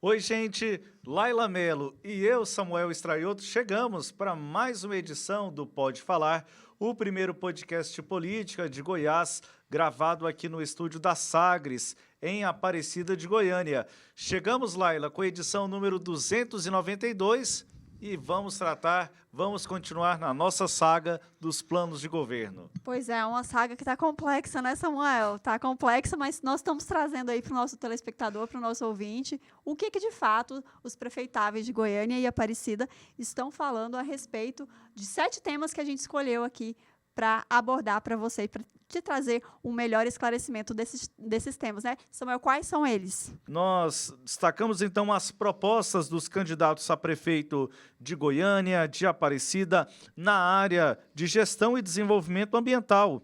Oi, gente, Laila Melo e eu, Samuel Estraioto, chegamos para mais uma edição do Pode Falar, o primeiro podcast de política de Goiás, gravado aqui no estúdio da Sagres, em Aparecida de Goiânia. Chegamos, Laila, com a edição número 292 e vamos continuar na nossa saga dos planos de governo. Pois é, uma saga que está complexa, né, Samuel? Está complexa, mas nós estamos trazendo aí para o nosso telespectador, para o nosso ouvinte, o que de fato os prefeitáveis de Goiânia e Aparecida estão falando a respeito de 7 temas que a gente escolheu aqui para abordar para você e para te trazer um melhor esclarecimento desses temas, né? Samuel, quais são eles? Nós destacamos, então, as propostas dos candidatos a prefeito de Goiânia, de Aparecida, na área de gestão e desenvolvimento ambiental,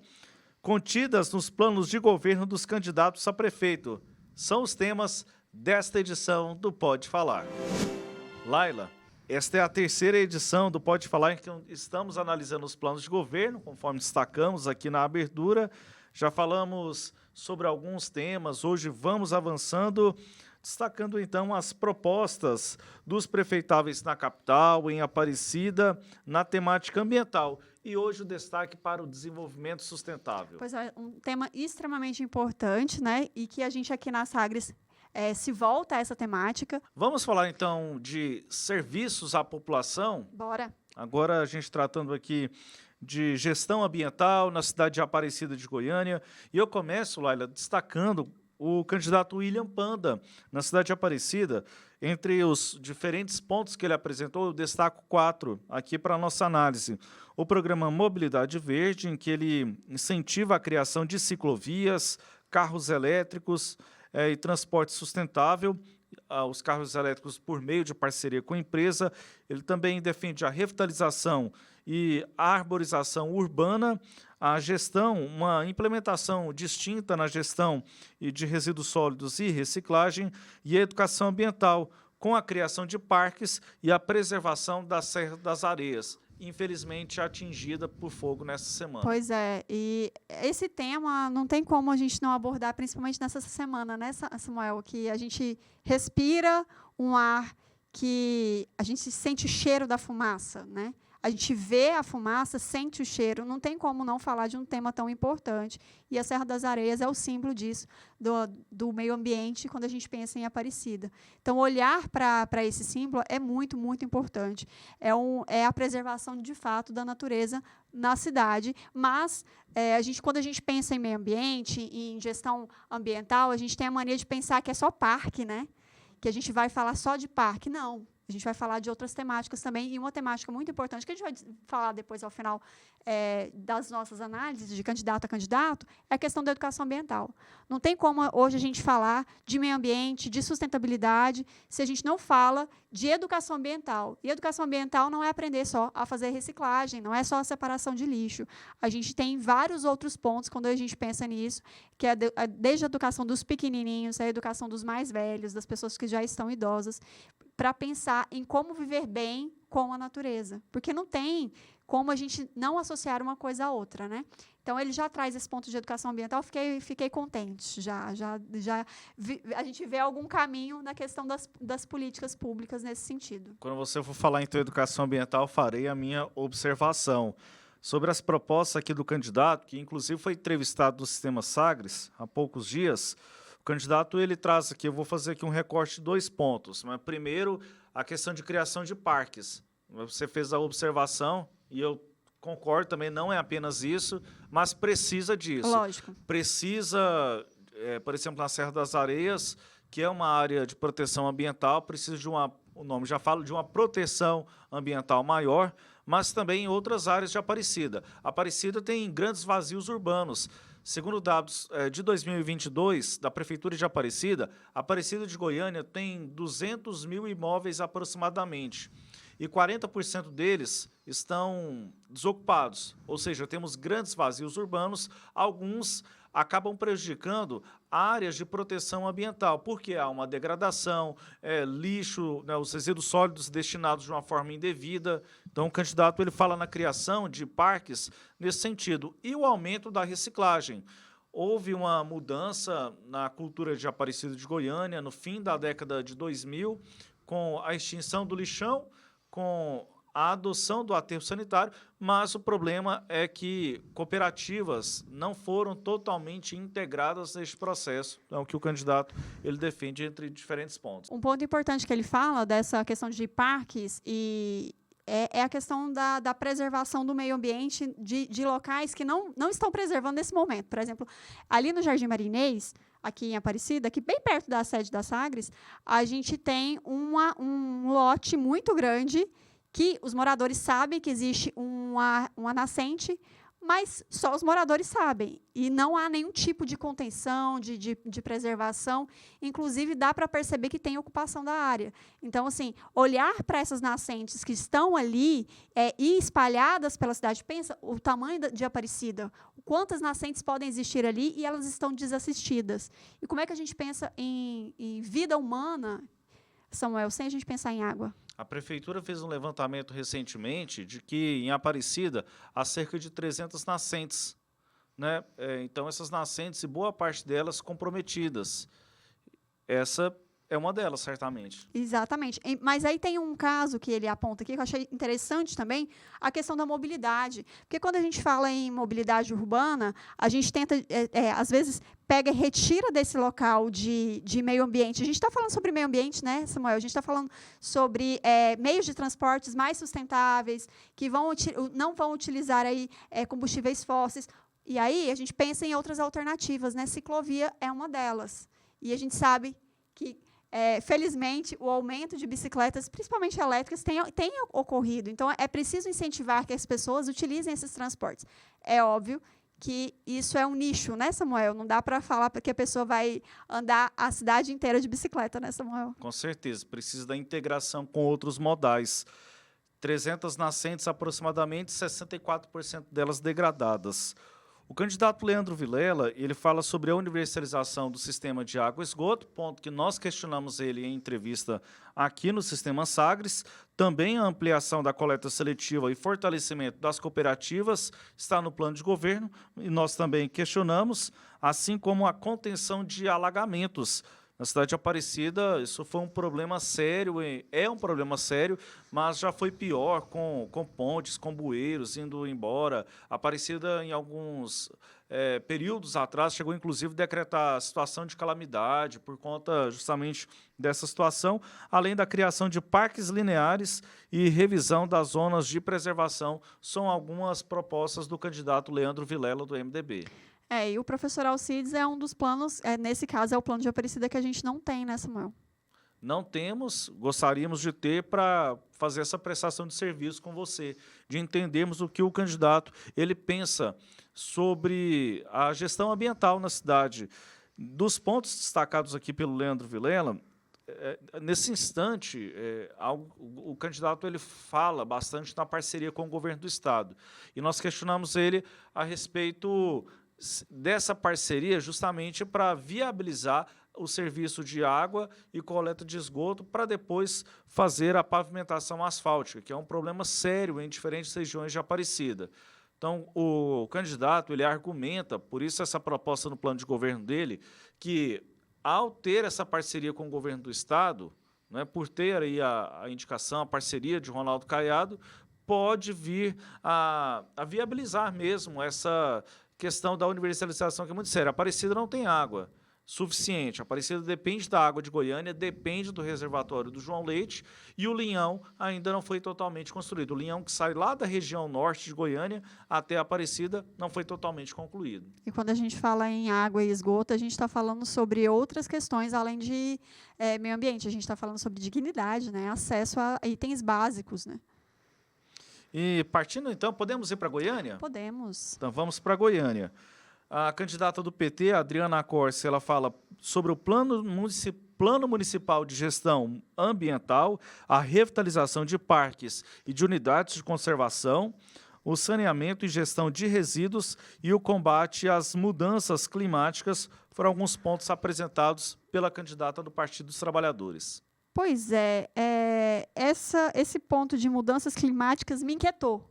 contidas nos planos de governo dos candidatos a prefeito. São os temas desta edição do Pode Falar. Laila, esta é a terceira edição do Pode Falar, em que estamos analisando os planos de governo, conforme destacamos aqui na abertura. Já falamos sobre alguns temas, hoje vamos avançando, destacando então as propostas dos prefeitáveis na capital, em Aparecida, na temática ambiental. E hoje o destaque para o desenvolvimento sustentável. Pois é, um tema extremamente importante, né? E que a gente aqui na Sagres se volta a essa temática. Vamos falar, então, de serviços à população? Bora. Agora a gente tratando aqui de gestão ambiental na cidade de Aparecida de Goiânia. E eu começo, Laila, destacando o candidato William Panda, na cidade de Aparecida. Entre os diferentes pontos que ele apresentou, eu destaco 4 aqui para a nossa análise. O programa Mobilidade Verde, em que ele incentiva a criação de ciclovias, carros elétricos, e transporte sustentável, os carros elétricos por meio de parceria com a empresa. Ele também defende a revitalização e a arborização urbana, a gestão, uma implementação distinta na gestão de resíduos sólidos e reciclagem, e a educação ambiental, com a criação de parques e a preservação da Serra das Areias, infelizmente atingida por fogo nessa semana. Pois é, e esse tema não tem como a gente não abordar, principalmente nessa semana, né, Samuel, que a gente respira um ar que a gente sente o cheiro da fumaça, né? A gente vê a fumaça, sente o cheiro, não tem como não falar de um tema tão importante. E a Serra das Areias é o símbolo disso, do meio ambiente, quando a gente pensa em Aparecida. Então, olhar para esse símbolo é muito, muito importante. É a preservação, de fato, da natureza na cidade, mas quando a gente pensa em meio ambiente, em gestão ambiental, a gente tem a mania de pensar que é só parque, né? Que a gente vai falar só de parque. Não. A gente vai falar de outras temáticas também, e uma temática muito importante, que a gente vai falar depois, ao final das nossas análises, de candidato a candidato, é a questão da educação ambiental. Não tem como hoje a gente falar de meio ambiente, de sustentabilidade, se a gente não fala de educação ambiental. E educação ambiental não é aprender só a fazer reciclagem, não é só a separação de lixo. A gente tem vários outros pontos, quando a gente pensa nisso, que é desde a educação dos pequenininhos, a educação dos mais velhos, das pessoas que já estão idosas, para pensar em como viver bem com a natureza. Porque não tem como a gente não associar uma coisa à outra, né? Então, ele já traz esse ponto de educação ambiental, fiquei contente. A gente vê algum caminho na questão das políticas públicas nesse sentido. Quando você for falar em educação ambiental, farei a minha observação sobre as propostas aqui do candidato, que inclusive foi entrevistado no Sistema Sagres há poucos dias. O candidato, ele traz aqui, eu vou fazer aqui um recorte de 2 pontos. Mas, primeiro, a questão de criação de parques. Você fez a observação, e eu concordo também, não é apenas isso, mas precisa disso. Lógico. Precisa, por exemplo, na Serra das Areias, que é uma área de proteção ambiental, precisa de o nome já fala, de uma proteção ambiental maior, mas também em outras áreas de Aparecida. Aparecida tem grandes vazios urbanos. Segundo dados de 2022 da Prefeitura de Aparecida, Aparecida de Goiânia tem 200 mil imóveis aproximadamente, e 40% deles estão desocupados, ou seja, temos grandes vazios urbanos, alguns acabam prejudicando áreas de proteção ambiental, porque há uma degradação, lixo, né, os resíduos sólidos destinados de uma forma indevida. Então, o candidato ele fala na criação de parques nesse sentido. E o aumento da reciclagem. Houve uma mudança na cultura de Aparecida de Goiânia no fim da década de 2000, com a extinção do lixão, com a adoção do aterro sanitário, mas o problema é que cooperativas não foram totalmente integradas neste processo. É o que o candidato ele defende entre diferentes pontos. Um ponto importante que ele fala dessa questão de parques é a questão da preservação do meio ambiente de locais que não estão preservando nesse momento. Por exemplo, ali no Jardim Marinês, aqui em Aparecida, aqui bem perto da sede da Sagres, a gente tem um lote muito grande que os moradores sabem que existe uma nascente, mas só os moradores sabem. E não há nenhum tipo de contenção, de preservação. Inclusive, dá para perceber que tem ocupação da área. Então, assim, olhar para essas nascentes que estão ali e espalhadas pela cidade, pensa o tamanho de Aparecida, quantas nascentes podem existir ali e elas estão desassistidas. E como é que a gente pensa em vida humana, Samuel, sem a gente pensar em água? A Prefeitura fez um levantamento recentemente de que, em Aparecida, há cerca de 300 nascentes, né? Então, essas nascentes, e boa parte delas comprometidas. Essa é uma delas, certamente. Exatamente. Mas aí tem um caso que ele aponta aqui, que eu achei interessante também, a questão da mobilidade. Porque quando a gente fala em mobilidade urbana, a gente tenta, às vezes, pega e retira desse local de meio ambiente. A gente está falando sobre meio ambiente, né, Samuel? A gente está falando sobre meios de transportes mais sustentáveis, que não vão utilizar aí, combustíveis fósseis. E aí a gente pensa em outras alternativas, né? Ciclovia é uma delas. E a gente sabe que, felizmente, o aumento de bicicletas, principalmente elétricas, tem ocorrido. Então, é preciso incentivar que as pessoas utilizem esses transportes. É óbvio que isso é um nicho, né, Samuel? Não dá para falar que a pessoa vai andar a cidade inteira de bicicleta, né, Samuel? Com certeza, precisa da integração com outros modais. 300 nascentes, aproximadamente 64% delas degradadas. O candidato Leandro Vilela, ele fala sobre a universalização do sistema de água e esgoto, ponto que nós questionamos ele em entrevista aqui no Sistema Sagres. Também a ampliação da coleta seletiva e fortalecimento das cooperativas está no plano de governo, e nós também questionamos, assim como a contenção de alagamentos. Na cidade de Aparecida, isso foi um problema sério, é um problema sério, mas já foi pior com pontes, com bueiros indo embora. Aparecida, em alguns períodos atrás, chegou inclusive a decretar a situação de calamidade por conta justamente dessa situação, além da criação de parques lineares e revisão das zonas de preservação. São algumas propostas do candidato Leandro Vilela, do MDB. E o professor Alcides é um dos planos, nesse caso é o plano de Aparecida que a gente não tem, né, Samuel? Não temos, gostaríamos de ter para fazer essa prestação de serviço com você, de entendermos o que o candidato ele pensa sobre a gestão ambiental na cidade. Dos pontos destacados aqui pelo Leandro Vilela, nesse instante, o candidato ele fala bastante na parceria com o governo do Estado. E nós questionamos ele a respeito dessa parceria justamente para viabilizar o serviço de água e coleta de esgoto para depois fazer a pavimentação asfáltica, que é um problema sério em diferentes regiões de Aparecida. Então, o candidato ele argumenta, por isso essa proposta no plano de governo dele, que ao ter essa parceria com o governo do Estado, né, por ter aí a indicação, a parceria de Ronaldo Caiado, pode vir a viabilizar mesmo essa questão da universalização, que é muito séria. Aparecida não tem água suficiente. Aparecida depende da água de Goiânia, depende do reservatório do João Leite, e o Linhão ainda não foi totalmente construído. O Linhão que sai lá da região norte de Goiânia até Aparecida não foi totalmente concluído. E quando a gente fala em água e esgoto, a gente está falando sobre outras questões, além de meio ambiente. A gente está falando sobre dignidade, né? Acesso a itens básicos, né? E partindo, então, podemos ir para Goiânia? Podemos. Então, vamos para Goiânia. A candidata do PT, Adriana Corse, ela fala sobre o Plano Municipal de Gestão Ambiental, a revitalização de parques e de unidades de conservação, o saneamento e gestão de resíduos e o combate às mudanças climáticas foram alguns pontos apresentados pela candidata do Partido dos Trabalhadores. Pois é, esse ponto de mudanças climáticas me inquietou.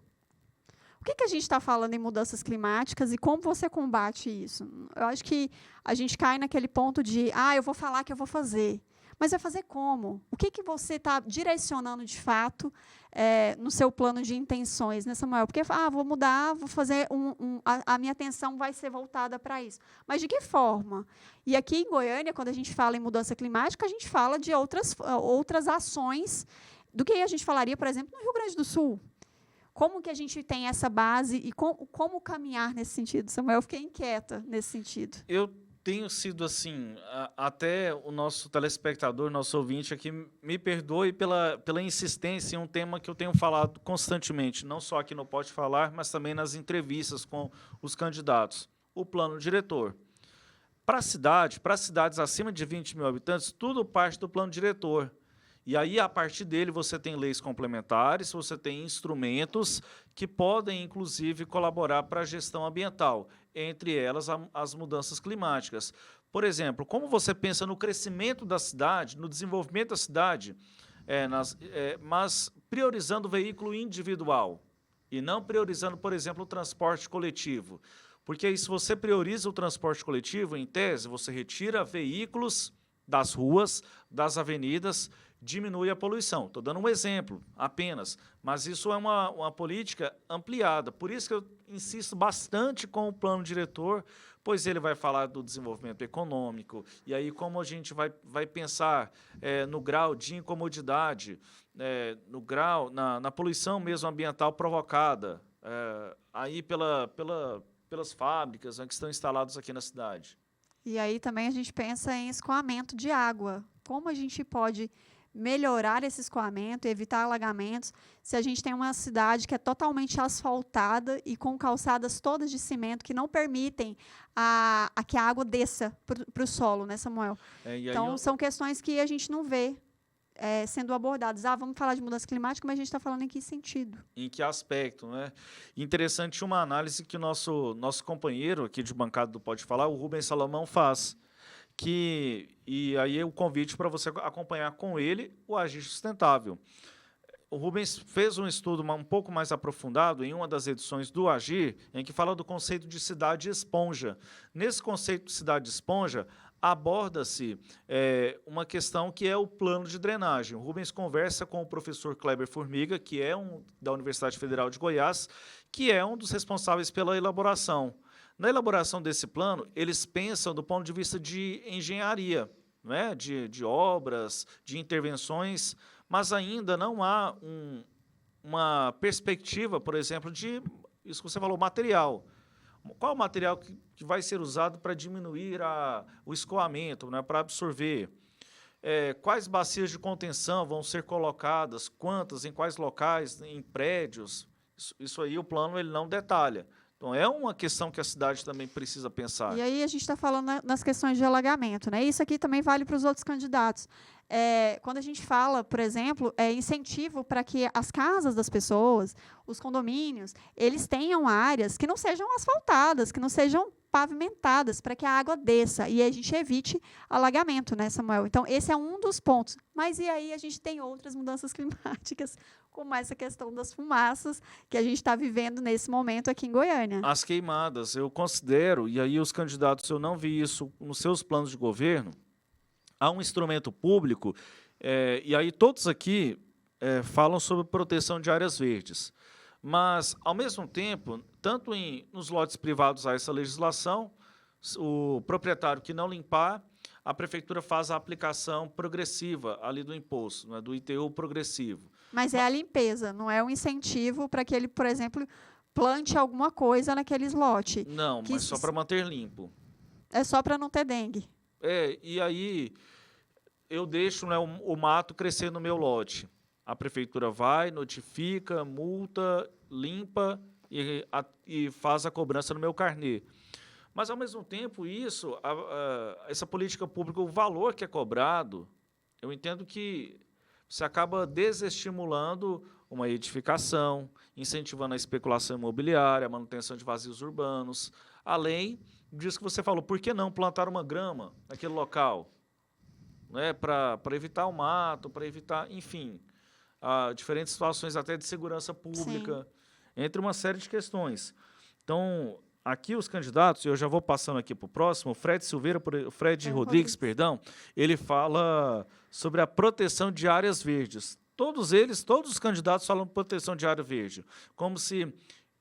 O que a gente está falando em mudanças climáticas e como você combate isso? Eu acho que a gente cai naquele ponto de, eu vou falar que eu vou fazer. Mas vai fazer como? O que você está direcionando, de fato, no seu plano de intenções, né, Samuel? Porque, vou mudar, vou fazer a minha atenção vai ser voltada para isso. Mas de que forma? E aqui em Goiânia, quando a gente fala em mudança climática, a gente fala de outras ações do que a gente falaria, por exemplo, no Rio Grande do Sul. Como que a gente tem essa base e como caminhar nesse sentido, Samuel? Eu fiquei inquieta nesse sentido. Eu tenho sido assim, até o nosso telespectador, nosso ouvinte aqui, me perdoe pela insistência em um tema que eu tenho falado constantemente, não só aqui no Pode Falar, mas também nas entrevistas com os candidatos. O plano diretor. Para cidades acima de 20 mil habitantes, tudo parte do plano diretor. E aí, a partir dele, você tem leis complementares, você tem instrumentos que podem, inclusive, colaborar para a gestão ambiental, entre elas as mudanças climáticas. Por exemplo, como você pensa no crescimento da cidade, no desenvolvimento da cidade, mas priorizando o veículo individual e não priorizando, por exemplo, o transporte coletivo. Porque aí, se você prioriza o transporte coletivo, em tese, você retira veículos das ruas, das avenidas, diminui a poluição. Estou dando um exemplo apenas, mas isso é uma política ampliada. Por isso que eu insisto bastante com o plano diretor, pois ele vai falar do desenvolvimento econômico, e aí como a gente vai pensar no grau de incomodidade, no grau, na poluição mesmo ambiental provocada, aí pelas fábricas, né, que estão instaladas aqui na cidade. E aí também a gente pensa em escoamento de água. Como a gente pode melhorar esse escoamento, evitar alagamentos, se a gente tem uma cidade que é totalmente asfaltada e com calçadas todas de cimento que não permitem que a água desça para o solo, né, Samuel? Então, são questões que a gente não vê sendo abordadas. Vamos falar de mudança climática, mas a gente está falando em que sentido? Em que aspecto, né? Interessante uma análise que o nosso companheiro aqui de bancada do Pode Falar, o Rubens Salomão, faz. E aí o convite para você acompanhar com ele o Agir Sustentável. O Rubens fez um estudo um pouco mais aprofundado em uma das edições do Agir, em que fala do conceito de cidade esponja. Nesse conceito de cidade esponja, aborda-se uma questão que é o plano de drenagem. O Rubens conversa com o professor Kleber Formiga, que é da Universidade Federal de Goiás, que é um dos responsáveis pela elaboração. Na elaboração desse plano, eles pensam do ponto de vista de engenharia, né? de obras, de intervenções, mas ainda não há uma perspectiva, por exemplo, de, isso que você falou, material. Qual o material que vai ser usado para diminuir o escoamento, né? Para absorver? Quais bacias de contenção vão ser colocadas, quantas, em quais locais, em prédios? Isso aí o plano ele não detalha. Então, é uma questão que a cidade também precisa pensar. E aí a gente está falando nas questões de alagamento, né? Isso aqui também vale para os outros candidatos. Quando a gente fala, por exemplo, incentivo para que as casas das pessoas, os condomínios, eles tenham áreas que não sejam asfaltadas, que não sejam pavimentadas, para que a água desça e a gente evite alagamento, né, Samuel? Então, esse é um dos pontos. Mas e aí a gente tem outras mudanças climáticas, como essa questão das fumaças que a gente está vivendo nesse momento aqui em Goiânia. As queimadas, eu considero, e aí os candidatos, eu não vi isso nos seus planos de governo, há um instrumento público, e aí todos aqui falam sobre proteção de áreas verdes. Mas, ao mesmo tempo, tanto nos lotes privados há essa legislação, o proprietário que não limpar, a prefeitura faz a aplicação progressiva ali do imposto, né, do ITU progressivo. Mas é a limpeza, não é um incentivo para que ele, por exemplo, plante alguma coisa naquele slot. Não, mas só para manter limpo. É só para não ter dengue. E aí eu deixo, né, o mato crescer no meu lote. A prefeitura vai, notifica, multa, limpa e faz a cobrança no meu carnê. Mas, ao mesmo tempo, essa política pública, o valor que é cobrado, eu entendo que você acaba desestimulando uma edificação, incentivando a especulação imobiliária, a manutenção de vazios urbanos, além disso que você falou, por que não plantar uma grama naquele local? Né, para evitar o mato, para evitar, enfim, diferentes situações até de segurança pública, entre uma série de questões. Então, aqui os candidatos, eu já vou passando aqui para o próximo, Fred Rodrigues, perdão, ele fala sobre a proteção de áreas verdes. Todos os candidatos falam proteção de área verde, como se...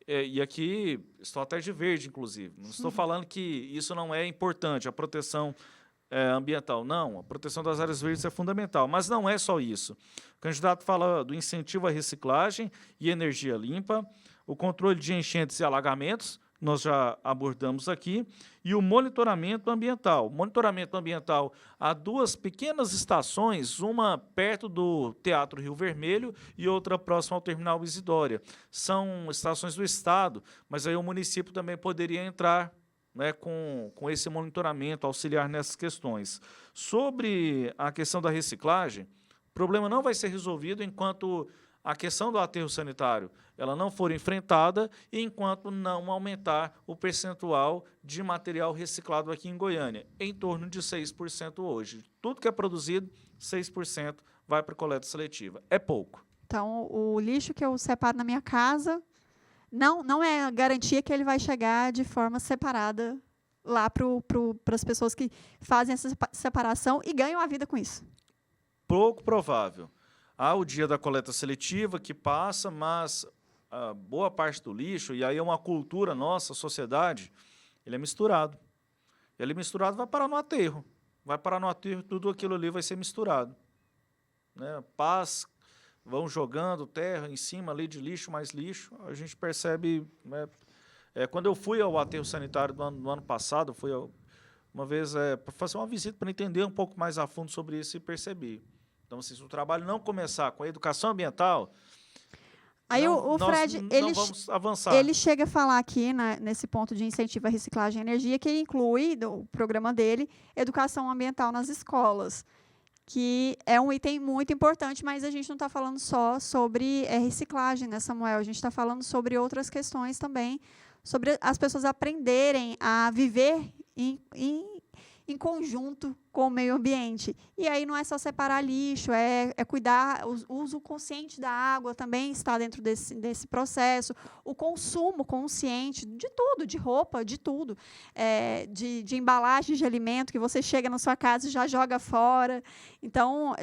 e aqui, estou até de verde, inclusive. Não estou falando que isso não é importante, a proteção ambiental. Não, a proteção das áreas verdes é fundamental, mas não é só isso. O candidato fala do incentivo à reciclagem e energia limpa, o controle de enchentes e alagamentos, nós já abordamos aqui, e o monitoramento ambiental. Monitoramento ambiental, há duas pequenas estações, uma perto do Teatro Rio Vermelho e outra próxima ao Terminal Isidória. São estações do Estado, mas aí o município também poderia entrar, né, com esse monitoramento, auxiliar nessas questões. Sobre a questão da reciclagem, o problema não vai ser resolvido enquanto a questão do aterro sanitário ela não for enfrentada e enquanto não aumentar o percentual de material reciclado aqui em Goiânia, em torno de 6% hoje. Tudo que é produzido, 6% vai para a coleta seletiva. É pouco. Então, o lixo que eu separo na minha casa, não é garantia que ele vai chegar de forma separada lá para as pessoas que fazem essa separação e ganham a vida com isso. Pouco provável. Há o dia da coleta seletiva que passa, mas boa parte do lixo, e aí é uma cultura nossa, sociedade, ele é misturado. Ele misturado vai parar no aterro. Vai parar no aterro, tudo aquilo ali vai ser misturado. Né? Vão jogando terra em cima ali de lixo, mais lixo. A gente percebe... Né? Quando eu fui ao aterro sanitário no ano passado, fui uma vez para fazer uma visita, para entender um pouco mais a fundo sobre isso e percebi. Então, se o trabalho não começar com a educação ambiental, aí o Fred, não vamos avançar. Ele chega a falar aqui, nesse ponto de incentivo à reciclagem e energia, que inclui, do programa dele, educação ambiental nas escolas, que é um item muito importante, mas a gente não está falando só sobre reciclagem, né, Samuel? A gente está falando sobre outras questões também, sobre as pessoas aprenderem a viver em conjunto com o meio ambiente. E aí não é só separar lixo, é cuidar, o uso consciente da água também está dentro desse processo, o consumo consciente de tudo, de roupa, de tudo, de embalagem de alimento que você chega na sua casa e já joga fora. Então,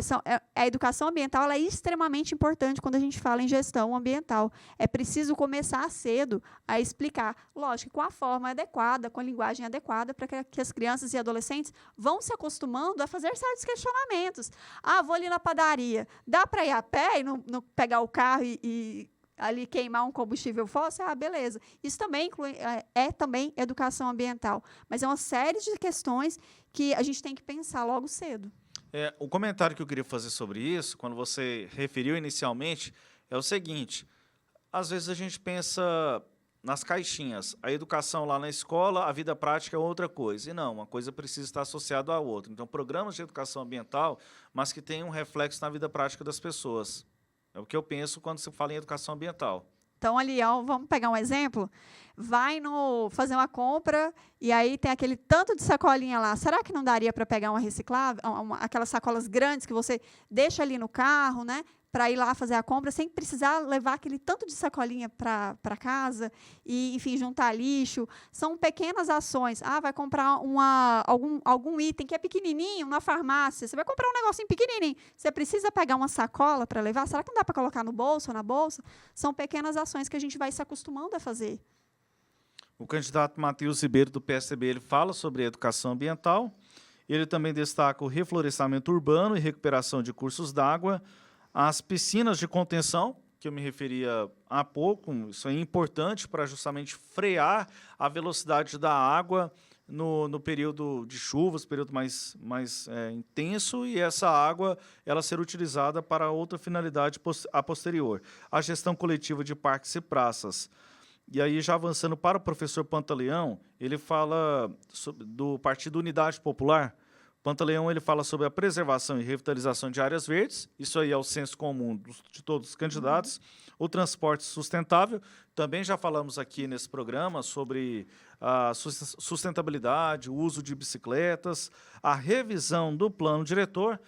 a educação ambiental ela é extremamente importante quando a gente fala em gestão ambiental. É preciso começar cedo a explicar, lógico, com a forma adequada, com a linguagem adequada, para que as crianças e adolescentes vão se acostumando a fazer certos questionamentos. Vou ali na padaria, dá para ir a pé e não pegar o carro e ali queimar um combustível fóssil? Beleza. Isso também também educação ambiental. Mas é uma série de questões que a gente tem que pensar logo cedo. O comentário que eu queria fazer sobre isso, quando você referiu inicialmente, é o seguinte: às vezes a gente pensa nas caixinhas, a educação lá na escola, a vida prática é outra coisa. E não, uma coisa precisa estar associada à outra. Então, programas de educação ambiental, mas que tenham um reflexo na vida prática das pessoas. É o que eu penso quando se fala em educação ambiental. Então, ali, vamos pegar um exemplo? Vai fazer uma compra e aí tem aquele tanto de sacolinha lá. Será que não daria para pegar uma reciclável? Aquelas sacolas grandes que você deixa ali no carro, né? Para ir lá fazer a compra, sem precisar levar aquele tanto de sacolinha para casa e, enfim, juntar lixo. São pequenas ações. Vai comprar algum item que é pequenininho na farmácia. Você vai comprar um negocinho pequenininho. Você precisa pegar uma sacola para levar? Será que não dá para colocar no bolso ou na bolsa? São pequenas ações que a gente vai se acostumando a fazer. O candidato Matheus Ribeiro, do PSDB, ele fala sobre a educação ambiental. Ele também destaca o reflorestamento urbano e recuperação de cursos d'água, as piscinas de contenção, que eu me referia há pouco, isso é importante para justamente frear a velocidade da água no período de chuvas, período mais intenso, e essa água ela ser utilizada para outra finalidade a posterior. A gestão coletiva de parques e praças. E aí, já avançando para o professor Pantaleão, ele fala do Partido Unidade Popular, Pantaleão ele fala sobre a preservação e revitalização de áreas verdes, isso aí é o senso comum de todos os candidatos. O transporte sustentável, também já falamos aqui nesse programa sobre a sustentabilidade, o uso de bicicletas, a revisão do plano diretor,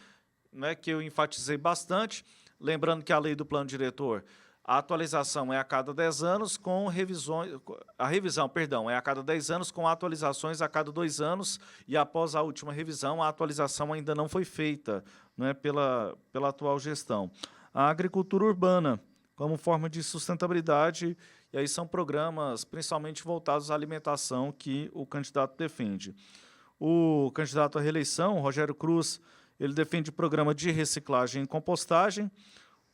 né, que eu enfatizei bastante, lembrando que a lei do plano diretor, a atualização é a cada 10 anos, com revisões. A revisão, perdão, é a cada 10 anos, com atualizações a cada 2 anos, e após a última revisão, a atualização ainda não foi feita, né, pela atual gestão. A agricultura urbana, como forma de sustentabilidade, e aí são programas principalmente voltados à alimentação que o candidato defende. O candidato à reeleição, Rogério Cruz, ele defende programa de reciclagem e compostagem,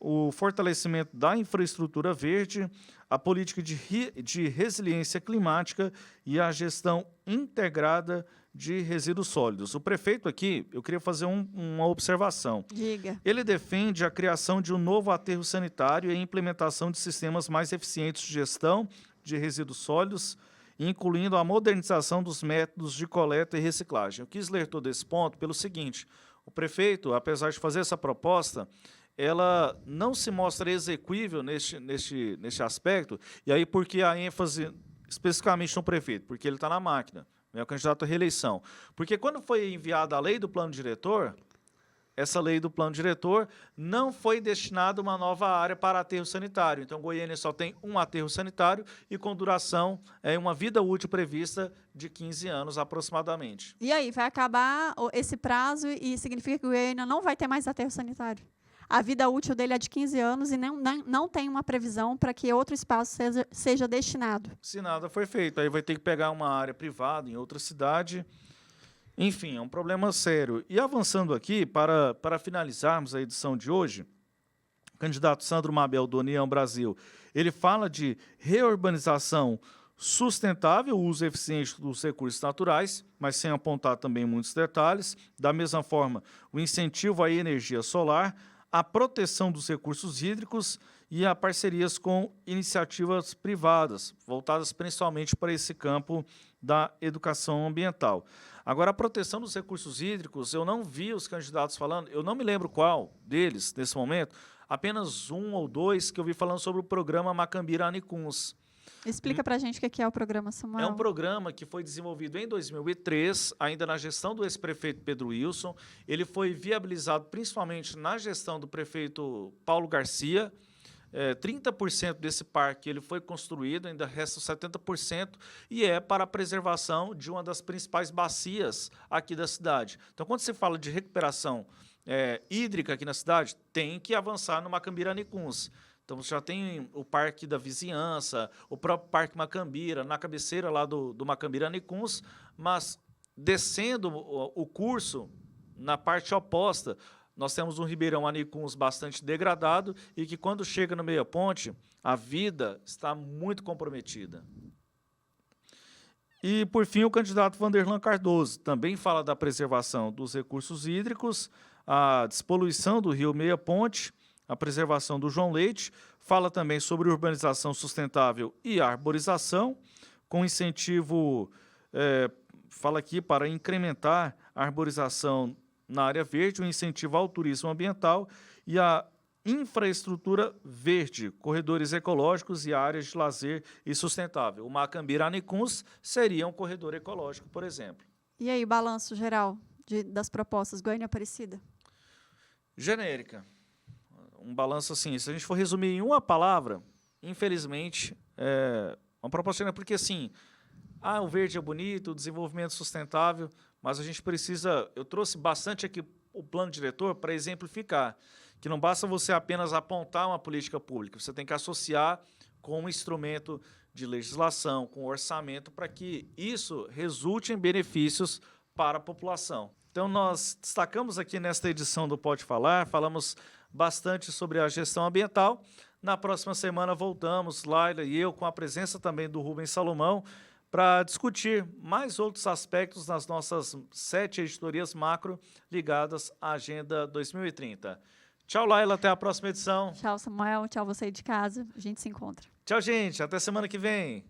o fortalecimento da infraestrutura verde, a política de resiliência climática e a gestão integrada de resíduos sólidos. O prefeito aqui, eu queria fazer uma observação. Diga. Ele defende a criação de um novo aterro sanitário e a implementação de sistemas mais eficientes de gestão de resíduos sólidos, incluindo a modernização dos métodos de coleta e reciclagem. Eu quis ler todo esse ponto pelo seguinte: o prefeito, apesar de fazer essa proposta, ela não se mostra execuível neste aspecto, e aí porque a ênfase especificamente no prefeito, porque ele está na máquina, é o candidato à reeleição. Porque quando foi enviada a lei do plano diretor, essa lei do plano diretor não foi destinada uma nova área para aterro sanitário. Então, Goiânia só tem um aterro sanitário e com duração, uma vida útil prevista de 15 anos aproximadamente. E aí, vai acabar esse prazo e significa que o Goiânia não vai ter mais aterro sanitário? A vida útil dele é de 15 anos e não tem uma previsão para que outro espaço seja destinado. Se nada for feito, aí vai ter que pegar uma área privada em outra cidade. Enfim, é um problema sério. E avançando aqui, para finalizarmos a edição de hoje, o candidato Sandro Mabel, do União Brasil, ele fala de reurbanização sustentável, uso eficiente dos recursos naturais, mas sem apontar também muitos detalhes. Da mesma forma, o incentivo à energia solar, a proteção dos recursos hídricos e a parcerias com iniciativas privadas, voltadas principalmente para esse campo da educação ambiental. Agora, a proteção dos recursos hídricos, eu não vi os candidatos falando, eu não me lembro qual deles, nesse momento, apenas um ou dois que eu vi falando sobre o programa Macambira Anicuns. Explica para a gente o que é o programa, Samuel. É um programa que foi desenvolvido em 2003, ainda na gestão do ex-prefeito Pedro Wilson. Ele foi viabilizado principalmente na gestão do prefeito Paulo Garcia. 30% desse parque ele foi construído, ainda resta 70%, e é para a preservação de uma das principais bacias aqui da cidade. Então, quando se fala de recuperação hídrica aqui na cidade, tem que avançar no Macambira Anicuns. Então, você já tem o Parque da Vizinhança, o próprio Parque Macambira, na cabeceira lá do Macambira Anicuns, mas descendo o curso, na parte oposta, nós temos um Ribeirão Anicuns bastante degradado e que, quando chega no meia-ponte, a vida está muito comprometida. E, por fim, o candidato Vanderlan Cardoso também fala da preservação dos recursos hídricos, a despoluição do rio Meia-Ponte, a preservação do João Leite, fala também sobre urbanização sustentável e arborização, com incentivo, fala aqui, para incrementar a arborização na área verde, o incentivo ao turismo ambiental e a infraestrutura verde, corredores ecológicos e áreas de lazer e sustentável. O Macambira Anicuns seria um corredor ecológico, por exemplo. E aí, balanço geral das propostas Goiânia Aparecida? Genérica. Um balanço assim, se a gente for resumir em uma palavra, infelizmente, uma proposta, porque assim, o verde é bonito, o desenvolvimento sustentável, mas a gente precisa, eu trouxe bastante aqui o plano diretor para exemplificar, que não basta você apenas apontar uma política pública, você tem que associar com um instrumento de legislação, com orçamento, para que isso resulte em benefícios para a população. Então, nós destacamos aqui nesta edição do Pode Falar, falamos bastante sobre a gestão ambiental. Na próxima semana voltamos, Laila e eu, com a presença também do Rubens Salomão, para discutir mais outros aspectos nas nossas 7 editorias macro ligadas à Agenda 2030. Tchau, Laila, até a próxima edição. Tchau, Samuel, tchau você aí de casa, a gente se encontra. Tchau, gente, até semana que vem.